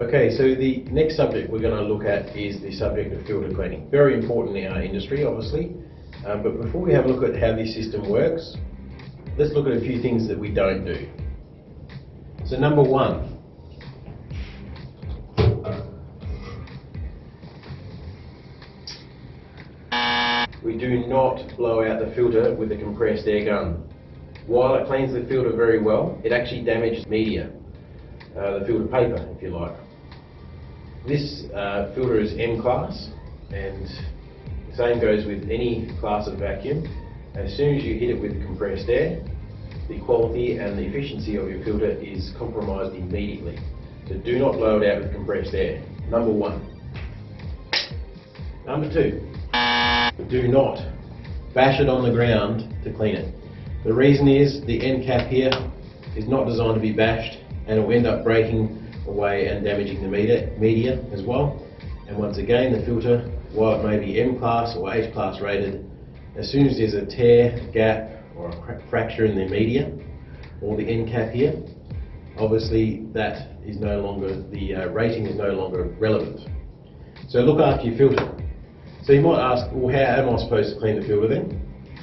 Okay, so the next subject we're going to look at is the subject of filter cleaning. Very important in our industry, obviously. But before we have a look at how this system works, let's look at a few things that we don't do. So number one, we do not blow out the filter with a compressed air gun. While it cleans the filter very well, it actually damages media, the filter paper if you like. This filter is M class, and the same goes with any class of vacuum. As soon as you hit it with compressed air, the quality and the efficiency of your filter is compromised immediately. So do not blow it out with compressed air. Number one. Number two, do not bash it on the ground to clean it. The reason is the end cap here is not designed to be bashed, and it will end up breaking away and damaging the media as well. And once again, the filter, while it may be M class or H class rated, as soon as there's a tear, gap or a fracture in the media or the end cap here, obviously that is no longer, the rating is no longer relevant. So look after your filter. So you might ask, well, how am I supposed to clean the filter then?